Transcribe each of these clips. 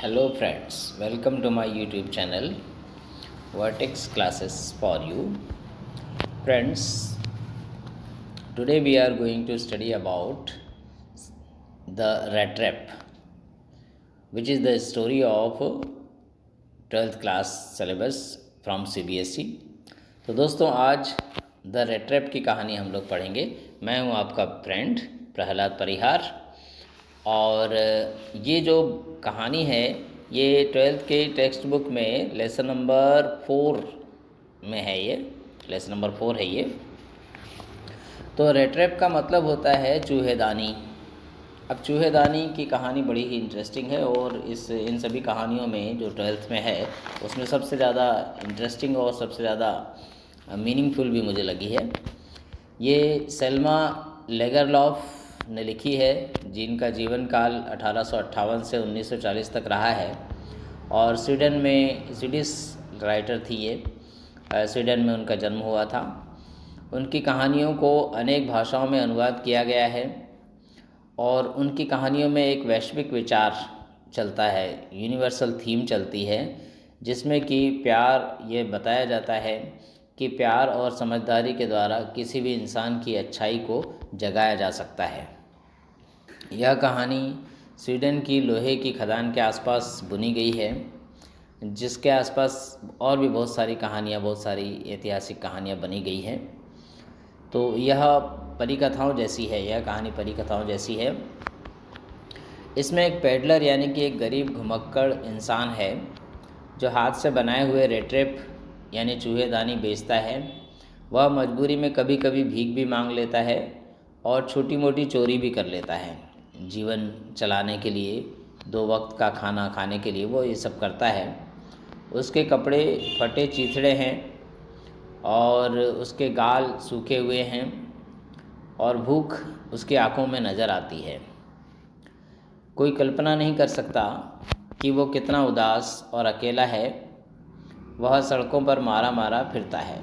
Hello friends, welcome to my YouTube channel Vertex Classes for You. Friends, today we are going to study about the rat trap, which is the story of 12th class syllabus from CBSE. तो दोस्तों आज the rate trap की कहानी हम लोग पढ़ेंगे। मैं हूं आपका फ्रेंड प्रहलाद परिहार और ये जो कहानी है ये 12th के टेक्स्ट बुक में लेसन नंबर 4 में है। ये लेसन नंबर 4 है। ये तो रेट ट्रैप का मतलब होता है चूहेदानी। अब चूहेदानी की कहानी बड़ी ही इंटरेस्टिंग है और इन सभी कहानियों में जो 12th में है उसमें सबसे ज़्यादा इंटरेस्टिंग और सबसे ज़्यादा मीनिंगफुल भी मुझे लगी है। ये सेल्मा लेगरलॉफ ने लिखी है, जिनका जीवन काल 1858 से 1940 तक रहा है और स्वीडन में स्वीडिश राइटर थी। ये स्वीडन में उनका जन्म हुआ था। उनकी कहानियों को अनेक भाषाओं में अनुवाद किया गया है और उनकी कहानियों में एक वैश्विक विचार चलता है, यूनिवर्सल थीम चलती है, जिसमें कि प्यार ये बताया जाता है कि प्यार और समझदारी के द्वारा किसी भी इंसान की अच्छाई को जगाया जा सकता है। यह कहानी स्वीडन की लोहे की खदान के आसपास बुनी गई है, जिसके आसपास और भी बहुत सारी कहानियाँ, बहुत सारी ऐतिहासिक कहानियाँ बनी गई हैं। तो यह परिकथाओं जैसी है, यह कहानी परिकथाओं जैसी है। इसमें एक पेडलर यानी कि एक गरीब घुमक्कड़ इंसान है जो हाथ से बनाए हुए रेट ट्रैप यानी चूहेदानी बेचता है। वह मजबूरी में कभी कभी भीख भी मांग लेता है और छोटी मोटी चोरी भी कर लेता है। जीवन चलाने के लिए, 2 वक्त का खाना खाने के लिए वो ये सब करता है। उसके कपड़े फटे चीथड़े हैं और उसके गाल सूखे हुए हैं और भूख उसकी आंखों में नज़र आती है। कोई कल्पना नहीं कर सकता कि वो कितना उदास और अकेला है। वह सड़कों पर मारा मारा फिरता है।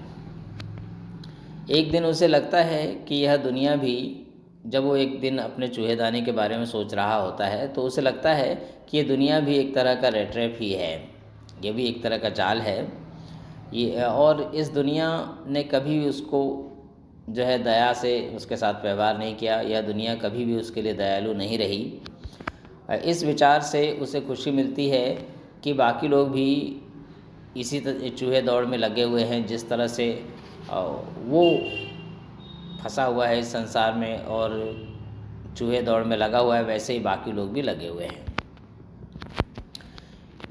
एक दिन उसे लगता है कि यह दुनिया भी, जब वो एक दिन अपने चूहेदानी के बारे में सोच रहा होता है तो उसे लगता है कि ये दुनिया भी एक तरह का रेट ट्रैप ही है, ये भी एक तरह का जाल है ये। और इस दुनिया ने कभी भी उसको जो है दया से उसके साथ व्यवहार नहीं किया। यह दुनिया कभी भी उसके लिए दयालु नहीं रही। इस विचार से उसे खुशी मिलती है कि बाकी लोग भी इसी चूहे दौड़ में लगे हुए हैं, जिस तरह से वो फंसा हुआ है इस संसार में और चूहे दौड़ में लगा हुआ है, वैसे ही बाकी लोग भी लगे हुए हैं।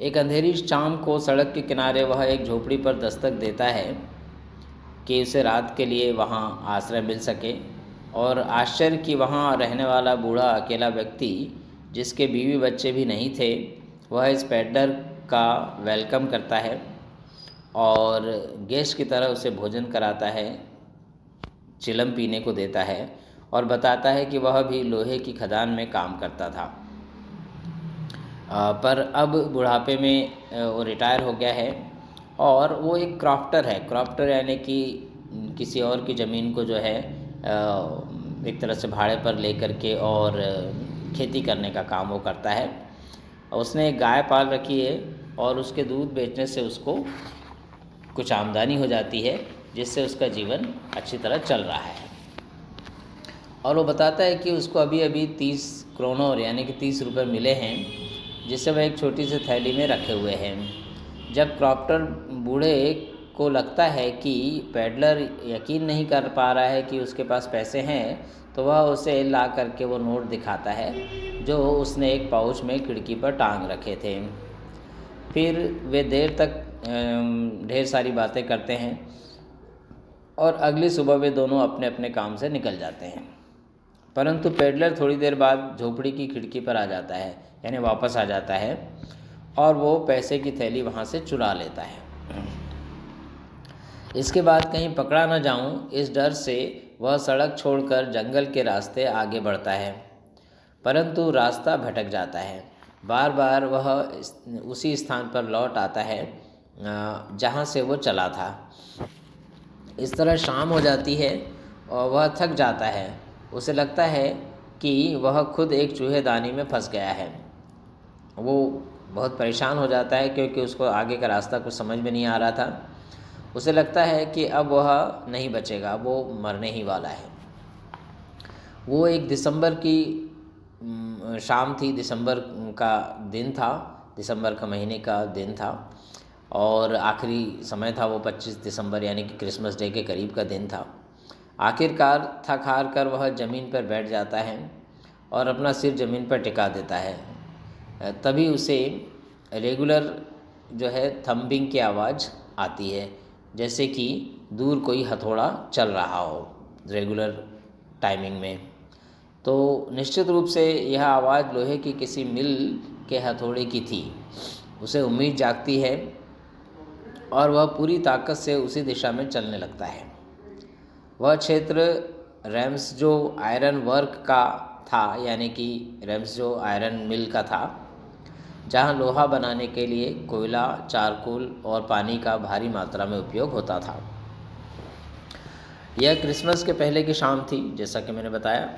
एक अंधेरी शाम को सड़क के किनारे वह एक झोपड़ी पर दस्तक देता है कि उसे रात के लिए वहाँ आश्रय मिल सके। और आश्चर्य कि वहाँ रहने वाला बूढ़ा अकेला व्यक्ति, जिसके बीवी बच्चे भी नहीं थे, वह इस पेडलर का वेलकम करता है और गेस्ट की तरह उसे भोजन कराता है, चिलम पीने को देता है और बताता है कि वह भी लोहे की खदान में काम करता था, पर अब बुढ़ापे में वो रिटायर हो गया है और वो एक क्रॉफ्टर है। क्रॉफ्टर यानी कि किसी और की ज़मीन को जो है एक तरह से भाड़े पर लेकर के और खेती करने का काम वो करता है। उसने एक गाय पाल रखी है और उसके दूध बेचने से उसको कुछ आमदनी हो जाती है, जिससे उसका जीवन अच्छी तरह चल रहा है। और वो बताता है कि उसको अभी अभी 30 क्रोनर यानी कि 30 रुपये मिले हैं, जिसे वह एक छोटी सी थैली में रखे हुए हैं। जब क्रॉफ्टर बूढ़े को लगता है कि पेडलर यकीन नहीं कर पा रहा है कि उसके पास पैसे हैं, तो वह उसे ला करके वो नोट दिखाता है जो उसने एक पाउच में खिड़की पर टांग रखे थे। फिर वे देर तक ढेर सारी बातें करते हैं और अगली सुबह वे दोनों अपने अपने काम से निकल जाते हैं। परंतु पेडलर थोड़ी देर बाद झोपड़ी की खिड़की पर आ जाता है, यानी वापस आ जाता है और वो पैसे की थैली वहाँ से चुरा लेता है। इसके बाद कहीं पकड़ा न जाऊं, इस डर से वह सड़क छोड़कर जंगल के रास्ते आगे बढ़ता है, परंतु रास्ता भटक जाता है। बार बार वह उसी स्थान पर लौट आता है जहाँ से वो चला था। इस तरह शाम हो जाती है और वह थक जाता है। उसे लगता है कि वह खुद एक चूहेदानी में फंस गया है। वो बहुत परेशान हो जाता है क्योंकि उसको आगे का रास्ता कुछ समझ में नहीं आ रहा था। उसे लगता है कि अब वह नहीं बचेगा, वो मरने ही वाला है। वो एक दिसंबर की शाम थी, दिसंबर का दिन था, दिसंबर का महीने का दिन था और आखिरी समय था। वो 25 दिसंबर यानी कि क्रिसमस डे के करीब का दिन था। आखिरकार थक हार कर वह ज़मीन पर बैठ जाता है और अपना सिर ज़मीन पर टिका देता है। तभी उसे रेगुलर जो है थंबिंग की आवाज़ आती है, जैसे कि दूर कोई हथौड़ा चल रहा हो रेगुलर टाइमिंग में। तो निश्चित रूप से यह आवाज़ लोहे की किसी मिल के हथौड़े की थी। उसे उम्मीद जागती है और वह पूरी ताकत से उसी दिशा में चलने लगता है। वह क्षेत्र रैम्स जो आयरन वर्क का था, यानी कि रैम्स जो आयरन मिल का था, जहां लोहा बनाने के लिए कोयला, चारकोल और पानी का भारी मात्रा में उपयोग होता था। यह क्रिसमस के पहले की शाम थी, जैसा कि मैंने बताया।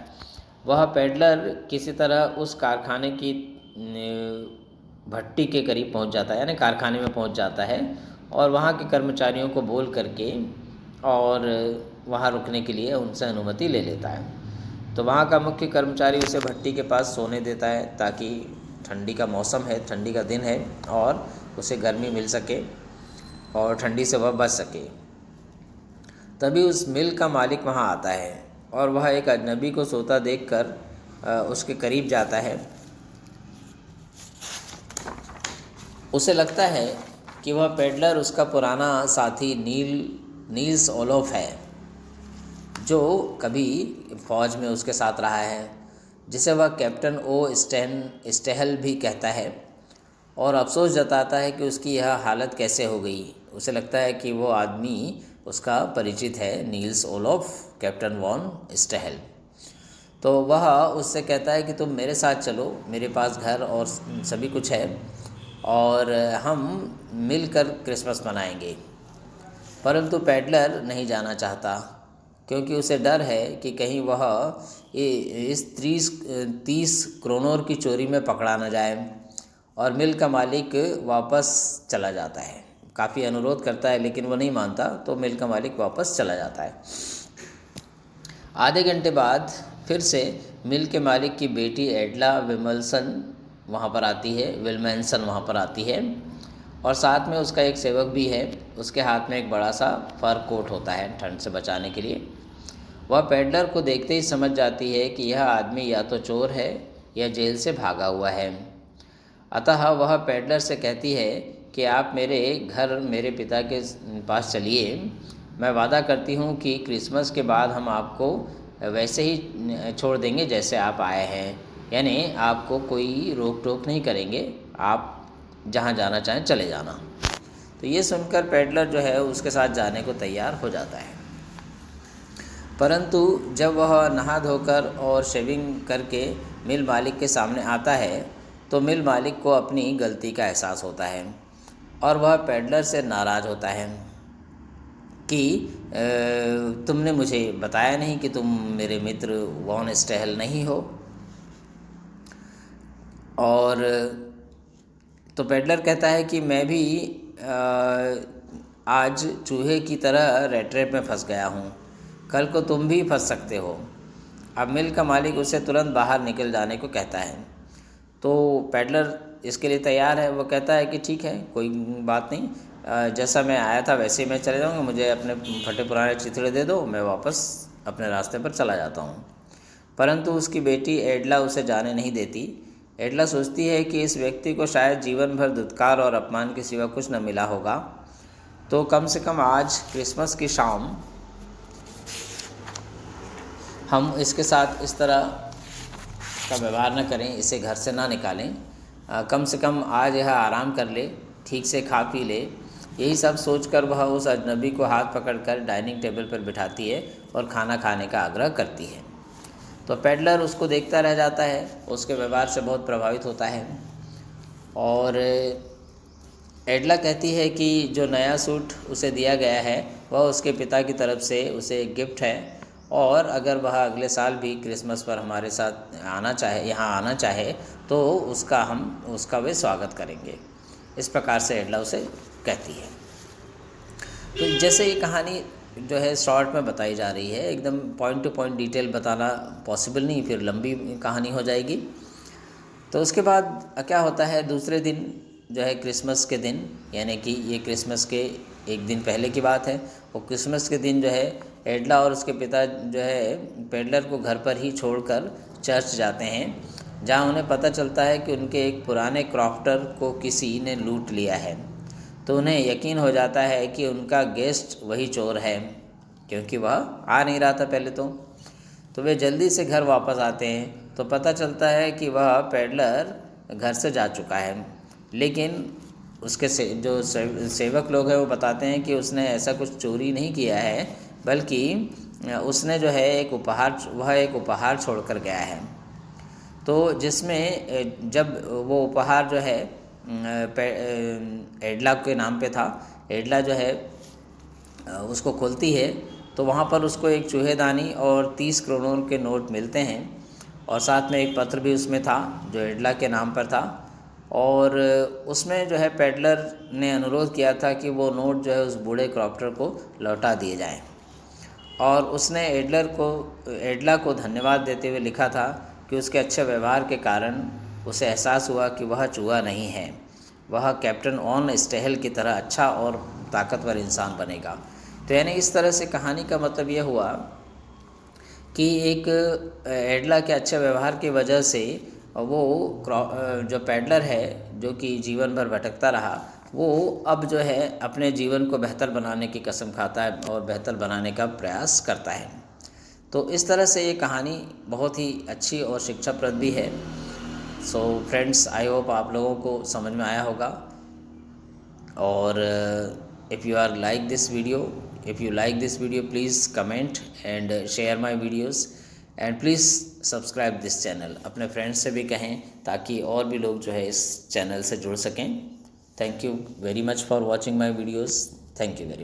वह पेडलर किसी तरह उस कारखाने की भट्टी के करीब पहुंच जाता है, यानी कारखाने में पहुंच जाता है और वहां के कर्मचारियों को बोल करके और वहां रुकने के लिए उनसे अनुमति ले लेता है। तो वहाँ का मुख्य कर्मचारी उसे भट्टी के पास सोने देता है ताकि ठंडी का मौसम है, ठंडी का दिन है और उसे गर्मी मिल सके और ठंडी से वह बच सके। तभी उस मिल का मालिक वहाँ आता है और वह एक अजनबी को सोता देखकर उसके करीब जाता है। उसे लगता है कि वह पेडलर उसका पुराना साथी नील्स ओलोफ है, जो कभी फौज में उसके साथ रहा है, जिसे वह कैप्टन स्टेहल भी कहता है और अफसोस जताता है कि उसकी यह हालत कैसे हो गई। उसे लगता है कि वो आदमी उसका परिचित है, Niels Olaf, captain von Stahl. तो वह उससे कहता है कि तुम मेरे साथ चलो, मेरे पास घर और सभी कुछ है और हम मिलकर क्रिसमस मनाएंगे। परंतु पेडलर नहीं जाना चाहता क्योंकि उसे डर है कि कहीं वह इस 30 क्रोनोर की चोरी में पकड़ा न जाए और मिल का मालिक वापस चला जाता है। काफ़ी अनुरोध करता है लेकिन वो नहीं मानता, तो मिल का मालिक वापस चला जाता है। आधे घंटे बाद फिर से मिल के मालिक की बेटी एडला विल्मैंसन वहाँ पर आती है और साथ में उसका एक सेवक भी है। उसके हाथ में एक बड़ा सा फर कोट होता है ठंड से बचाने के लिए। वह पेडलर को देखते ही समझ जाती है कि यह आदमी या तो चोर है या जेल से भागा हुआ है। अतः वह पेडलर से कहती है कि आप मेरे घर मेरे पिता के पास चलिए। मैं वादा करती हूँ कि क्रिसमस के बाद हम आपको वैसे ही छोड़ देंगे जैसे आप आए हैं, यानी आपको कोई रोक टोक नहीं करेंगे, आप जहाँ जाना चाहें चले जाना। तो ये सुनकर पेडलर जो है उसके साथ जाने को तैयार हो जाता है। परंतु जब वह नहा धोकर और शेविंग करके मिल मालिक के सामने आता है तो मिल मालिक को अपनी गलती का एहसास होता है और वह पेडलर से नाराज़ होता है कि तुमने मुझे बताया नहीं कि तुम मेरे मित्र वॉन स्टेहल नहीं हो। और तो पेडलर कहता है कि मैं भी आज चूहे की तरह रेड ट्रैप में फंस गया हूँ, कल को तुम भी फंस सकते हो। अब मिल का मालिक उसे तुरंत बाहर निकल जाने को कहता है। तो पेडलर इसके लिए तैयार है। वो कहता है कि ठीक है, कोई बात नहीं, जैसा मैं आया था वैसे ही मैं चले जाऊँगा, मुझे अपने फटे पुराने चिथड़े दे दो, मैं वापस अपने रास्ते पर चला जाता हूँ। परंतु उसकी बेटी एडला उसे जाने नहीं देती। एडला सोचती है कि इस व्यक्ति को शायद जीवन भर दुत्कार और अपमान के सिवा कुछ न मिला होगा, तो कम से कम आज क्रिसमस की शाम हम इसके साथ इस तरह का व्यवहार न करें, इसे घर से ना निकालें, कम से कम आज यह आराम कर ले, ठीक से खा पी ले। यही सब सोचकर वह उस अजनबी को हाथ पकड़कर डाइनिंग टेबल पर बिठाती है और खाना खाने का आग्रह करती है। तो पेडलर उसको देखता रह जाता है, उसके व्यवहार से बहुत प्रभावित होता है। और एडला कहती है कि जो नया सूट उसे दिया गया है वह उसके पिता की तरफ से उसे एक गिफ्ट है और अगर वह अगले साल भी क्रिसमस पर हमारे साथ आना चाहे, यहाँ आना चाहे, तो उसका वे स्वागत करेंगे। इस प्रकार से एडला उसे कहती है। तो जैसे ये कहानी जो है शॉर्ट में बताई जा रही है, एकदम पॉइंट टू पॉइंट डिटेल बताना पॉसिबल नहीं, फिर लंबी कहानी हो जाएगी। तो उसके बाद क्या होता है, दूसरे दिन जो है क्रिसमस के दिन, यानी कि ये क्रिसमस के एक दिन पहले की बात है, वो क्रिसमस के दिन जो है एडला और उसके पिता जो है पेडलर को घर पर ही छोड़कर चर्च जाते हैं, जहाँ उन्हें पता चलता है कि उनके एक पुराने क्रॉफ्टर को किसी ने लूट लिया है। तो उन्हें यकीन हो जाता है कि उनका गेस्ट वही चोर है, क्योंकि वह आ नहीं रहा था पहले। तो वे जल्दी से घर वापस आते हैं, तो पता चलता है कि वह पेडलर घर से जा चुका है। लेकिन उसके जो सेवक लोग हैं वो बताते हैं कि उसने ऐसा कुछ चोरी नहीं किया है, बल्कि उसने जो है एक उपहार छोड़कर गया है। तो जिसमें जब वो उपहार जो है एडला के नाम पे था, एडला जो है उसको खोलती है, तो वहाँ पर उसको एक चूहेदानी और 30 करोड़ के नोट मिलते हैं, और साथ में एक पत्र भी उसमें था जो एडला के नाम पर था। और उसमें जो है पेडलर ने अनुरोध किया था कि वो नोट जो है उस बूढ़े क्रॉफ्टर को लौटा दिए जाएं, और उसने एडला को धन्यवाद देते हुए लिखा था कि उसके अच्छे व्यवहार के कारण उसे एहसास हुआ कि वह चूहा नहीं है, वह कैप्टन ऑन स्टेहल की तरह अच्छा और ताकतवर इंसान बनेगा। तो यानी इस तरह से कहानी का मतलब यह हुआ कि एक एडला के अच्छे व्यवहार की वजह से वो जो पेडलर है, जो कि जीवन भर भटकता रहा, वो अब जो है अपने जीवन को बेहतर बनाने की कसम खाता है और बेहतर बनाने का प्रयास करता है। तो इस तरह से ये कहानी बहुत ही अच्छी और शिक्षाप्रद भी है। सो फ्रेंड्स, आई होप आप लोगों को समझ में आया होगा। और if you like this video, please comment and share my videos, and please subscribe this channel. अपने फ्रेंड्स से भी कहें ताकि और भी लोग जो है इस चैनल से जुड़ सकें। Thank you very much for watching my videos. Thank you very